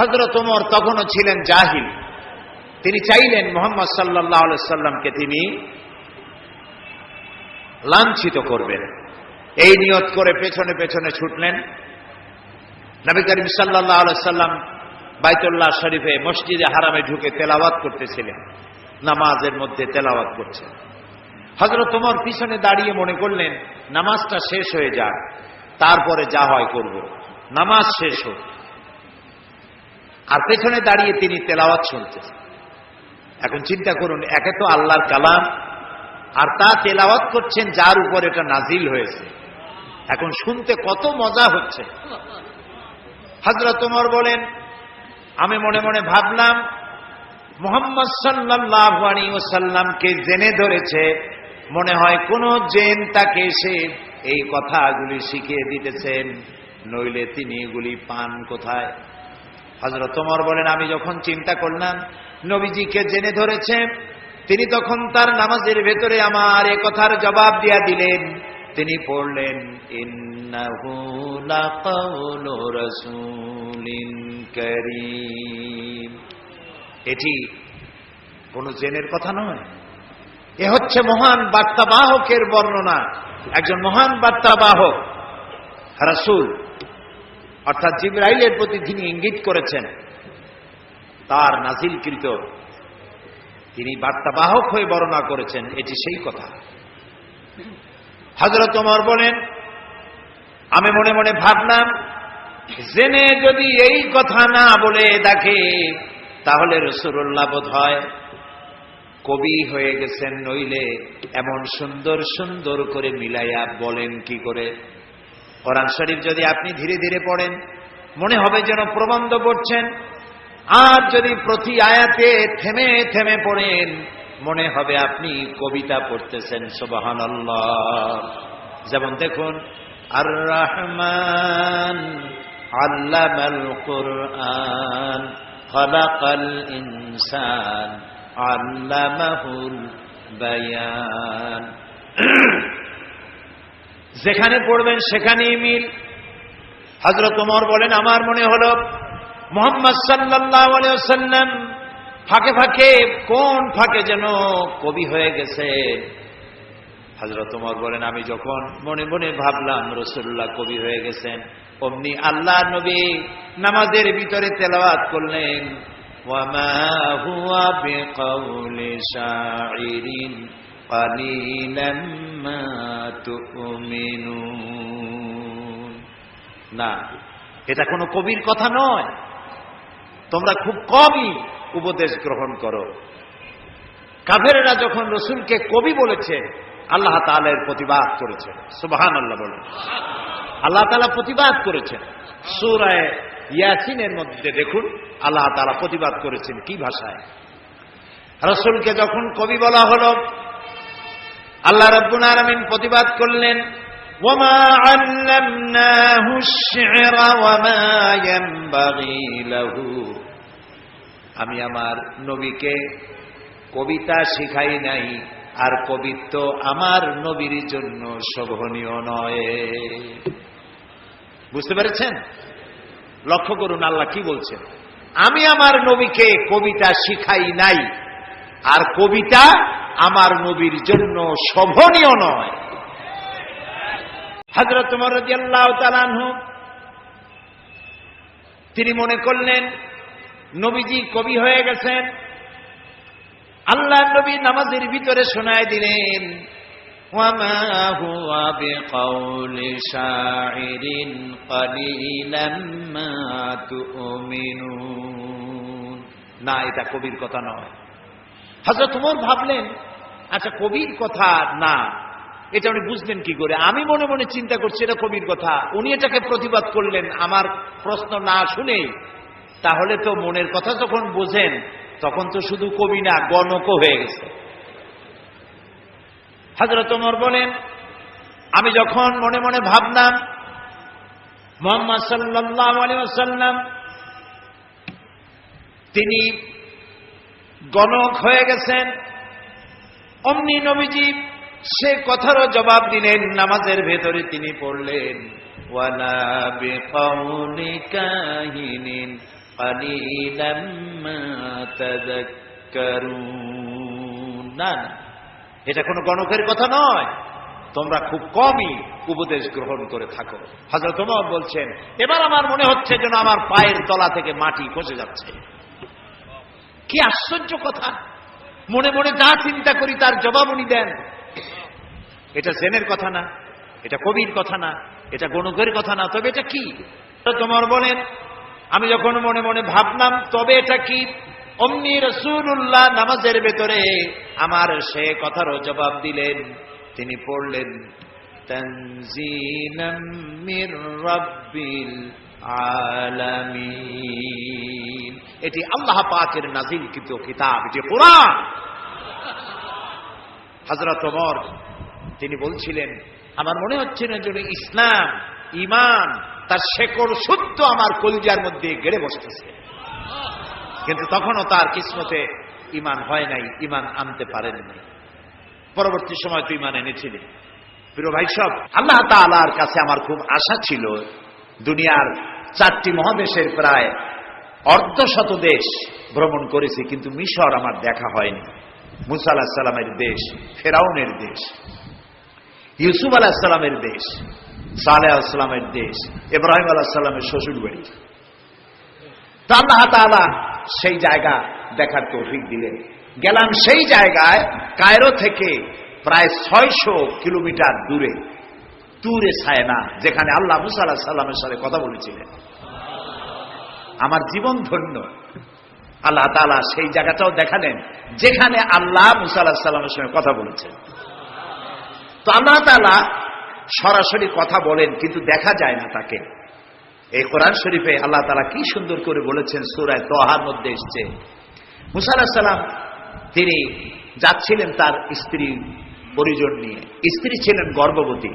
হযরত ওমর তখনও ছিলেন জাহিল। তিনি চাইলেন মুহাম্মদ সাল্লাল্লাহু আলাইহি সাল্লামকে তিনি লাঞ্ছিত করবেন। এই নিয়ত করে পেছনে পেছনে ছুটলেন। নবী করিম সাল্লাল্লাহু আলাইহি সাল্লাম বাইতুল্লাহ শরীফে মসজিদে হারামে ঢুকে তেলাওয়াত করতেছিলেন, নামাজের মধ্যে তেলাওয়াত করছেন। হযরত ওমর পিছনে দাঁড়িয়ে মনে করলেন নামাজটা শেষ হয়ে যাক, তারপরে যা হয় করব, নামাজ শেষ হোক। আর পেছনে দাঁড়িয়ে তিনি তেলাওয়াত শুনতেছেন। এখন চিন্তা করুন, একে তো আল্লাহর কালাম, আর তা তেলাওয়াত করছেন যার উপর এটা নাজিল হয়েছে। এখন শুনতে কত মজা হচ্ছে। হযরত ওমর বলেন, আমি মনে মনে ভাবলাম মুহাম্মদ সাল্লাল্লাহু আলাইহি ওয়াসাল্লামকে জেনে ধরেছে, মনে হয় কোন জেন তাকে এসে এই কথাগুলি শিখিয়ে দিতেছেন, নইলে তিনি এগুলি পান কোথায়। হযরত ওমর বলেন, আমি যখন চিন্তা করলাম নবীজিকে জেনে ধরেছে, তিনি তখন তার নামাজের ভেতরে আমার এ কথার জবাব দিয়া দিলেন। তিনি পড়লেন, ইন্নাহু লাকাউলু রাসূলিন কারীম। এটি কোন জেনের কথা নয়, এ হচ্ছে মহান বার্তাবাহকের বর্ণনা। একজন মহান বার্তাবাহক রাসূল, অর্থাৎ জিবরাইলের প্রতি তিনি ইঙ্গিত করেছেন, তার নাজিলকৃত তিনি বার্তাবাহক হয়ে বর্ণনা করেছেন, এটি সেই কথা। হযরত ওমর বলেন, আমি মনে মনে ভাবলাম জেনে যদি এই কথা না বলে দেখে, তাহলে রাসূলুল্লাহ বোধহয় কবি হয়ে গেছেন, নইলে এমন সুন্দর সুন্দর করে মিলাইয়া বলেন কি করে। কোরআন শরীফ যদি আপনি ধীরে ধীরে পড়েন, মনে হবে যেন প্রবন্ধ পড়ছেন, আর যদি প্রতি আয়াতে থেমে থেমে পড়েন, মনে হবে আপনি কবিতা পড়তেছেন। সুবহানাল্লাহ। যেমন দেখুন, আর রহমান আল্লামাল কুরআন খালাকাল ইনসান আল্লামাহুল বায়ান। যেখানে পড়বেন সেখানেই মিল। হযরত ওমর বলেন, আমার মনে হলো মুহাম্মদ সাল্লাল্লাহু আলাইহি ওয়াসাল্লাম ফাঁকে ফাঁকে কোন ফাঁকে যেন কবি হয়ে গেছে। হযরত ওমর বলেন, আমি যখন মনে মনে ভাবলাম রাসূলুল্লাহ কবি হয়ে গেছেন, অমনি আল্লাহর নবী নামাজের ভিতরে তেলাওয়াত করলেন, ওয়ামা হুয়া বিকাউলি শাইরিন কালিলাম মা তুমিনুন। না, এটা কোনো কবির কথা নয়, তোমরা খুব কমই উপদেশ গ্রহণ করো। কাফেরেরা যখন রাসূলকে কবি বলেছে, আল্লাহ তাআলা এর প্রতিবাদ করেছেন। সুবহানাল্লাহ বলেন। আল্লাহ তাআলা প্রতিবাদ করেছেন। সূরা ইয়াসিনের মধ্যে দেখুন, আল্লাহ তাআলা প্রতিবাদ করেছেন কি ভাষায়। রাসূলকে যখন কবি বলা হলো, আল্লাহ রাব্বুল আলামিন প্রতিবাদ করলেন, ওয়ামা আল্লামনাহু আশ-শি'রা ওয়ামা ইয়ানবাগী লাহু। আমি আমার নবীকে কবিতা শিখাই নাই, আর কবিত্ব আমার নবীর জন্য শোভনীয় নয়। বুঝতে পেরেছেন? লক্ষ্য করুন আল্লাহ কি বলছেন, আমি আমার নবীকে কবিতা শিখাই নাই, আর কবিতা আমার নবীর জন্য শোভনীয় নয়। হযরত ওমর রাদিয়াল্লাহু তাআলা আনহু তিনি মনে করলেন নবীজি কবি হয়ে গেছেন। আল্লাহর নবী নামাজের ভিতরে শোনায় দিলেন, ওয়ামা হুয়া বিকাউলি শাইরিন কালিলাম মা তুমিনুন। না, এটা কবির কথা নয়। হযরত ওমর ভাবলেন, আচ্ছা কবির কথা না, এটা উনি বুঝলেন কি করে? আমি মনে মনে চিন্তা করছি এটা কবির কথা, উনি এটাকে প্রতিবাদ করলেন আমার প্রশ্ন না শুনেই। তাহলে তো মনের কথা যখন বোঝেন, তখন তো শুধু কবি না, গণকও হয়ে গেছে। হযরত ওমর বলেন, আমি যখন মনে মনে ভাবলাম মুহাম্মদ সাল্লাল্লাহু আলাইহি ওয়াসাল্লাম তিনি গণক হয়ে গেছেন, অমনি নবীজি সে কথারও জবাব দিলেন। নামাজের ভেতরে তিনি পড়লেন, ওয়ালা বিকাউলি কাহিনিন قليلا ما تذكرون। না, এটা কোনো গণকের কথা নয়, তোমরা খুব কমই উপদেশ গ্রহণ করে থাকো। হযরত ওমর বলছেন, এবার আমার মনে হচ্ছে যেন আমার পায়ের তলা থেকে মাটি খসে যাচ্ছে। কি আশ্চর্য কথা! মনে মনে যা চিন্তা করি তার জবাব উনি দেন। এটা জেনের কথা না, এটা কবির কথা না, এটা গণকের কথা না, তবে এটা কি? তোমার বলেন, আমি যখন মনে মনে ভাবলাম তবে এটা কি, অমনি রাসূলুল্লাহ নামাজের ভেতরে আমার সে কথারও জবাব দিলেন। তিনি পড়লেন, তানজিলাম মির রাব্বিল আলামিন। এটি আল্লাহ পাকের নাযিলকৃত কিতাব, এটি কোরআন। হযরত ওমর তিনি বলছিলেন, আমার মনে হচ্ছে না যেন ইসলাম, ঈমান তার শেকড় শুদ্ধ আমার কলিজার মধ্যে গেড়ে বসতেছে। কিন্তু তখনও তার কিসমতে ঈমান হয় নাই, ঈমান আনতে পারেন নাই। পরবর্তী সময় তো ঈমান এনেছিলেন। প্রিয় ভাই সব, আল্লাহ তাআলার কাছে আমার খুব আশা ছিল। দুনিয়ার 4টি মহাদেশের প্রায় অর্ধশত দেশ ভ্রমণ করেছি, কিন্তু মিশর আমার দেখা হয়নি। মুসা আলাইহিস সালামের দেশ, ফেরাউনের দেশ, ইউসুফ আলাইহিস সালামের দেশ, সালেহ আলাইহিস সালামের দেশ, ইব্রাহিম আলাইহিস সালামের শ্বশুর বাড়ি। তো আল্লাহ তাআলা সেই জায়গা দেখার তৌফিক দিলেন। গেলাম সেই জায়গায়, কায়রো থেকে প্রায় 600 কিলোমিটার দূরে তুরে সায়না, যেখানে আল্লাহ মুসা আলাইহিস সালামের সাথে কথা বলেছিলেন। আমার জীবন ধন্য। আল্লাহ তাআলা সেই জায়গাটাও দেখালেন যেখানে আল্লাহ মুসা আলাইহিস সালামের সঙ্গে কথা বলেছেন। তো আল্লাহ তাআলা সরাসরি কথা বলেন, কিন্তু দেখা যায় না তাকে। এই কোরআন শরীফে আল্লাহ তাআলা কি সুন্দর করে বলেছেন, সূরা তাহার মধ্যে এসেছে, মুসা আলাইহিস সালাম তিনি যাচ্ছিলেন তার স্ত্রী পরিজন নিয়ে। স্ত্রী ছিলেন গর্ভবতী,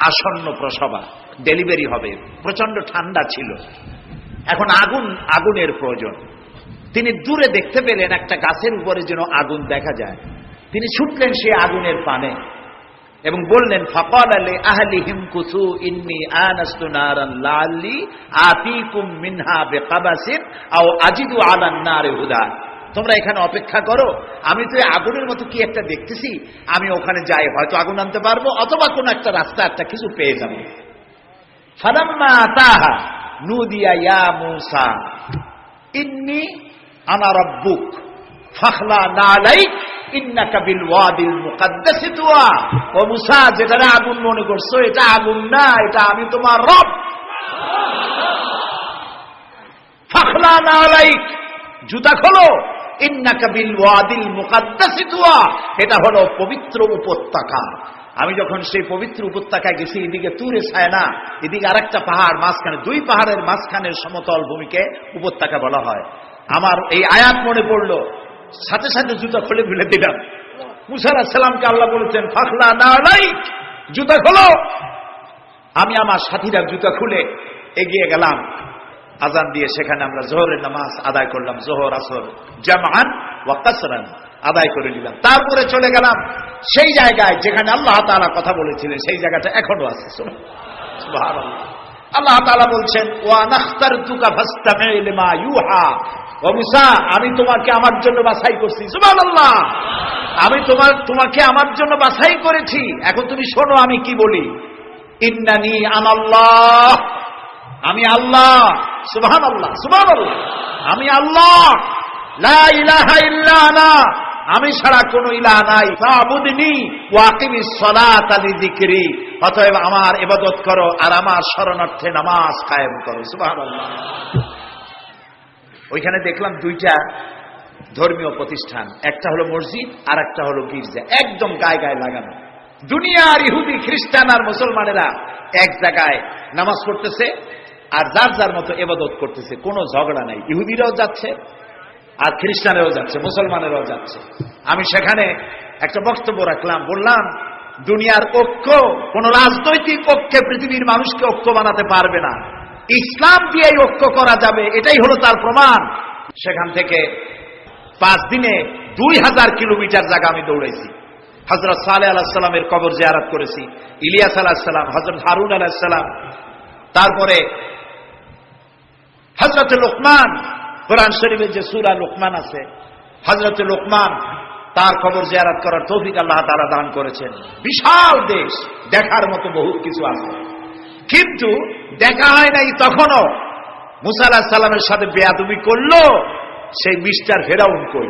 আসন্ন প্রসবা, ডেলিভারি হবে, প্রচন্ড ঠান্ডা ছিল, এখন আগুনের প্রয়োজন। তিনি দূরে দেখতে পেলেন একটা গাছের উপরে যেন আগুন দেখা যায়। তিনি ছুটলেন সেই আগুনের পানে এবং বললেন, ফাকালা লি আহলিহিম কুসু ইন্নী আনাস্তু নারান লাআল্লি আতীকুম মিনহা বিকাবাসিন আও আজিদু আলান নারি হুদা। তোমরা এখানে অপেক্ষা করো, আমি তো আগুনের মতো কি একটা দেখতেছি, আমি ওখানে যাই, হয়তো আগুন আনতে পারবো, অথবা কোন একটা রাস্তা একটা কিছু পেয়ে যাবো। ফালাম্মা আতাহা নুদিয়া ইয়া মূসা ইন্নী আনা রাব্বুক ফাখলা নালাইক ইন্নাকা বিল ওয়াদিল মুকাদ্দাসি তুয়া। ও মূসা, যেটারে আগুন মনে করছো, এটা আগুন না, এটা আমি তোমার রব। ফাখলা নালাইক, জুতা খোলো, ইন্নাকা বিল ওয়াদিল মুকাদ্দাসি তুয়া, এটা হলো পবিত্র উপত্যকা। আমি যখন সেই পবিত্র উপত্যকায় গেছি, এদিকে তুরে সায়না, এদিকে আরেকটা পাহাড়, মাঝখানে 2 পাহাড়ের মাঝখানের সমতল ভূমিকে উপত্যকা বলা হয়। আমার এই আয়াত মনে পড়লো, সাথে সাথে জুতা খুলে ফেলে দিলাম। মুসা আলাইহিস সালামকে আল্লাহ বলেছেন, ফাখলা নালাইক, জুতা খোলো। আমি আমার সাথীরা জুতা খুলে এগিয়ে গেলাম। আজান দিয়ে সেখানে আমরা জোহরের নামাজ আদায় করলাম, জোহর আসর জামআন ওয়া কাসরান আদায় করে নিলাম। তারপরে চলে গেলাম সেই জায়গায় যেখানে আল্লাহ তাআলা কথা বলেছিলেন, সেই জায়গাটা এখনো আছে। সুবহানাল্লাহ। আল্লাহ তাআলা বলছেন, ওয়া নাখতারতুকা ফাসতামি' লিমা ইউহা। ও মুসা, আমি তোমাকে আমার জন্য বাছাই করছি। সুবহানাল্লাহ। আমি তোমাকে আমার জন্য বাছাই করেছি, এখন তুমি শোনো আমি কি বলি। ইন্নানি আনাল্লাহ, আমি আল্লাহ। সুবহানাল্লাহ, সুবহানাল্লাহ। আমি আল্লাহ, লা ইলাহা ইল্লা আনা, আমি ছাড়া কোনো ইলাহ নাই। ফাবুদনি ওয়া আকিমিস সালাতা লিযিকরি, অতএব আমার ইবাদত করো আর আমার শরণার্থে নামাজ কায়েম করো। সুবহানাল্লাহ। ওইখানে দেখলাম 2টা ধর্মীয় প্রতিষ্ঠান, একটা হলো মসজিদ আর একটা হলো গির্জা, একদম গায়ে গায়ে লাগানো। দুনিয়ার ইহুদি, খ্রিস্টান আর মুসলমানেরা এক জায়গায় নামাজ পড়তেছে আর যার যার মতো ইবাদত করতেছে, কোনো ঝগড়া নাই। ইহুদিরাও যাচ্ছে আর খ্রিস্টানেরাও যাচ্ছে, মুসলমানেরাও যাচ্ছে। আমি সেখানে একটা বক্তব্য রাখলাম, বললাম, দুনিয়ার ঐক্য কোন রাজনৈতিক ঐক্যে পৃথিবীর মানুষকে ঐক্য বানাতে পারবে না, ইসলাম দিয়ে ঐক্য করা যাবে, এটাই হলো তার প্রমাণ। সেখান থেকে 5 দিনে 2000 কিলোমিটার জায়গা আমি দৌড়াইছি। হযরত সালেহ আলাইহিস সালামের কবর জিয়ারত করেছি, ইলিয়াস আলাইহিস সালাম, হযরত হারুন আলাইহিস সালাম, তারপরে হযরত লুকমান কোরআন শরীফে যে সূরা লোকমান আছে, হযরত লোকমান তার কবর জিয়ারত করার তৌফিক আল্লাহ তাআলা দান করেছেন। বিশাল দেশ, দেখার মতো বহুত কিছু আছে, কিন্তু দেখা হয় নাই। তখনও মুসা আলাইহিস সালামের সাথে বেয়াদবি করলো সেই মিস্টার ফেরাউন কই।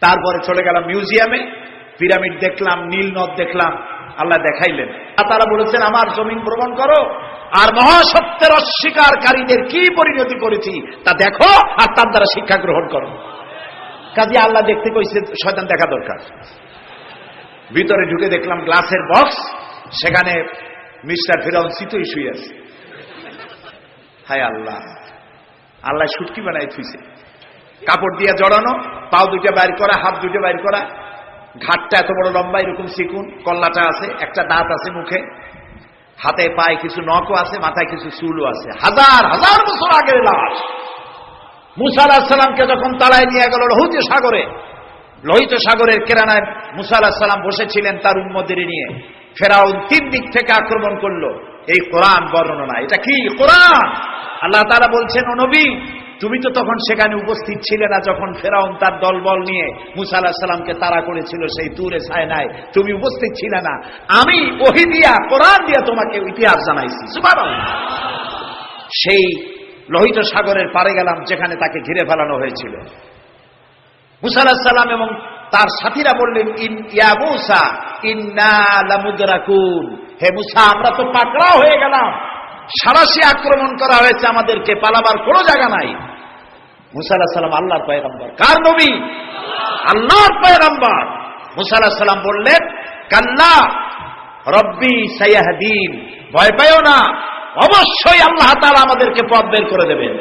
তারপরে চলে গেলাম মিউজিয়ামে, পিরামিড দেখলাম, নীল নদ দেখলাম, আল্লাহ দেখাইলেন। তারা বলেছেন আমার জমিন ভ্রমণ করো আর মহাসত্যের অস্বীকারীদের কি পরিণতি করেছি তা দেখো আর তার দ্বারা শিক্ষা গ্রহণ করো। কাজে আল্লাহ দেখতে কইছে, শয়তান দেখা দরকার। ভিতরে ঢুকে দেখলাম গ্লাসের বক্স, সেখানে মিস্টার ফেরাউন চিতই শুয়ে আছে। হায় আল্লাহ, আল্লাহ সুটকি বানাই থুইছে, কাপড় দিয়ে জড়ানো, পাও দুইটা বাইর করা, হাত দুইটা বাইর করা, ঘাটটা এত বড় লম্বা, এরকম চিকুন, কল্লাটা আছে, একটা দাঁত আছে মুখে, হাতে পায়ে কিছু নখও আছে, মাথায় কিছু চুলও আছে। হাজার হাজার বছর আগের লাশ। মুসা আলাইহিস সালামকে যখন তাড়ায় নিয়ে গেল লোহিত সাগরের কেরানায় মুসা আলাইহিস সালাম বসেছিলেন তার উম্মতদের নিয়ে। ফেরাউন 3 দিক থেকে আক্রমণ করলো। এই কোরআন বর্ণনা, এটা কি কোরআন? আল্লাহ তাআলা বলছেন, ও নবী, তুমি তো তখন সেখানে উপস্থিত ছিলে না যখন ফেরাউন তার দলবল নিয়ে মুসা আলাইহিস সালামকে তাড়া করেছিল সেই তুরে সায়নায়, তুমি উপস্থিত ছিলে না। আমি ওহী দিয়া, কোরআন দিয়া তোমাকে ইতিহাস জানাইছি। সুবহানাল্লাহ। সেই লোহিত সাগরের পারে গেলাম যেখানে তাকে ঘিরে ফেলানো হয়েছিল। মুসা আলাইহিস সালাম এবং তার সাথীরা বললেন, ইয়া মুসা ইন্না লামুদরাকুন, হে মুসা আমরা তো পাকড়াও হয়ে গেলাম, সারাশি আক্রমণ করা হয়েছে, আমাদেরকে পালাবার কোনো জায়গা নাই। মুসা আলাইহিস সালাম আল্লাহর পয়গম্বর। কার নবী? আল্লাহর পয়গম্বর। মুসা আলাইহিস সালাম বললেন, কাল্লা রব্বি সায়াহদিন, ভয় পাইও না, অবশ্যই আল্লাহ তাআলা আমাদেরকে পথ বের করে দেবেন।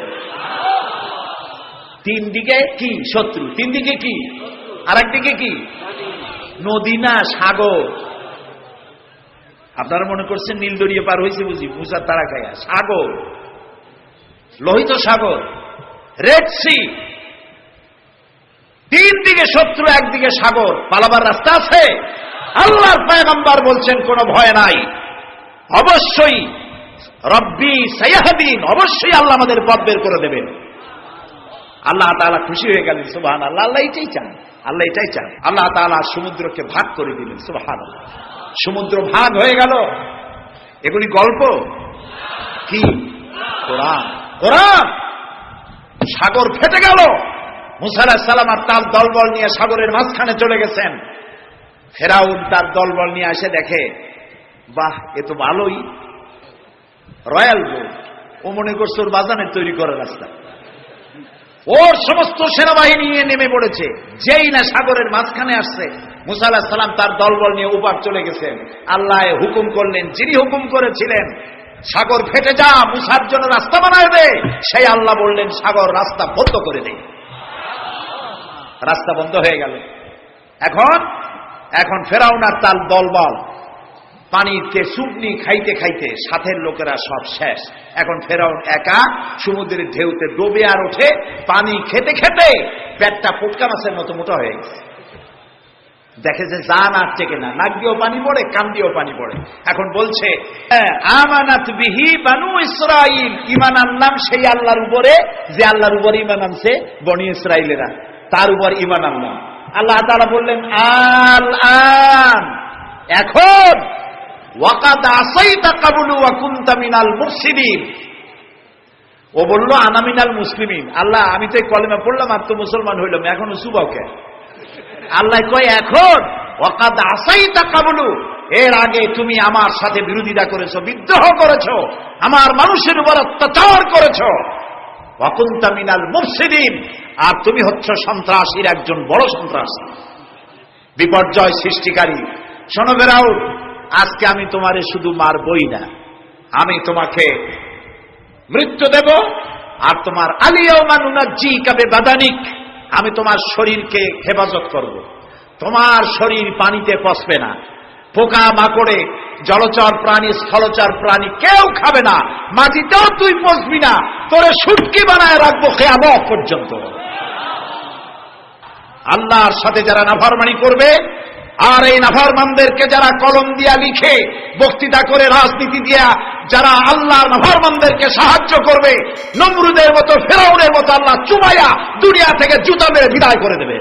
3 দিকে কি শত্রু, 3 দিকে কি, আর একদিকে কি নদী না সাগর। আপনারা মনে করছেন নীল দরিয়া পার হয়েছে বুঝি, মুসার তারা খায়া, সাগর, লোহিত সাগর, রেড সি। 3 দিকে শত্রু, একদিকে সাগর, পালাবার রাস্তা আছে। আল্লাহর পয়গম্বর বলছেন কোনো ভয় নাই, অবশ্যই রব্বি সায়াহদিন, অবশ্যই আল্লাহ আমাদের পথ বের করে দেবেন। আল্লাহ তাআলা খুশি হয়ে গেলেন। সুবহানাল্লাহ। আল্লাহ এটাই চান, আল্লাহ এটাই চান। আল্লাহ তাআলা সমুদ্রকে ভাগ করে দিলেন। সুবহানাল্লাহ। সমুদ্র ভাগ হয়ে গেল। এগুলি গল্প কি? কোরআন। কোরআন। সাগর ফেটে গেল। মুসা আলাইহিস সালাম আর তার দলবল নিয়ে সাগরের মাঝখানে চলে গেছেন। ফেরাউন তার দলবল নিয়ে এসে দেখে, বাহ, এ তো ভালোই, রয়্যাল বোট। ও মনে করছে ওর বাজানের তৈরি করার রাস্তা। ওর সমস্ত সেনাবাহিনী নিয়ে নেমে পড়েছে। যেই না সাগরের মাঝখানে আসছে, মুসা আলাইহিস সালাম তার দলবল নিয়ে উপার চলে গেছেন। আল্লাহ হুকুম করলেন, যিনি হুকুম করেছিলেন সাগর ফেটে যা, মুসার জন্য রাস্তা বানায় দে, সেই আল্লাহ বললেন সাগর রাস্তা বন্ধ করে দে। রাস্তা বন্ধ হয়ে গেল। এখন ফেরাউন আর তার দলবল পানিতে চুবনি খাইতে খাইতে সাথের লোকেরা সব শেষ। এখন ফেরাউন একা সমুদ্রের ঢেউতে ডোবে আর ওঠে, পানি খেতে খেতে পেটটা পুটকা মাছের মতো মোটা হয়ে গেছে। দেখে যে জান আর টেকে না, নাক দিয়েও পানি পড়ে, কান দিয়েও পানি পড়ে। এখন বলছে, আমানাত বিহি বানু ইসরাইল, ঈমান আনলাম সেই আল্লাহর উপরে যে আল্লাহর উপরে ঈমান আনছে বনি ইসরাইলেরা, তার উপর ঈমান আনলাম। আল্লাহ তাআলা বললেন, আল আন, এখন ওয়াকাদ আসাইতা ক্বাবলু ওয়া কুনতা মিনাল মুফসিদিন। ও বলল, আনা মিনাল মুসলিমিন। আল্লাহ, আমি তো কলেমা পড়লাম আর তো মুসলমান হইলাম, এখনো সুবাকে। আল্লাহ কয়, এখন ওয়াকাদ আসাইতা ক্বাবলু, এর আগে তুমি আমার সাথে বিরোধিতা করেছো, বিদ্রোহ করেছো, আমার মানুষের উপর অত্যাচার করেছো। ওয়া কুনতা মিনাল মুফসিদিন, আর তুমি হচ্ছ সন্ত্রাসীর একজন বড় সন্ত্রাসী, বিপর্যয় সৃষ্টিকারী। শোনো ফেরাউন, আজকে আমি তোমারে শুধু মারবই না, আমি তোমাকে মৃত্যু দেব। আর তোমার আলিয়াউমা নুনাজ্জিকা বিবাদানিক, আমি তোমার শরীরকে হেফাজত করব। তোমার শরীর পানিতে পচবে না, পোকা মাকড়ে, জলচর প্রাণী, স্থলচর প্রাণী কেউ খাবে না, মাটিতেও তুই পচবি না, তোরে শুটকি বানায় রাখবো কিয়ামত পর্যন্ত। আল্লাহর সাথে যারা নাফরমানি করবে, আর এই নাফরমানদেরকে যারা কলম দিয়া লিখে, বক্তৃতা করে, রাজনীতি দিয়া যারা আল্লাহর নাফরমানদেরকে সাহায্য করবে, নমরুদের মতো, ফেরাউনের মতো আল্লাহ চুমাইয়া দুনিয়া থেকে জুতা মেরে বিদায় করে দেবে।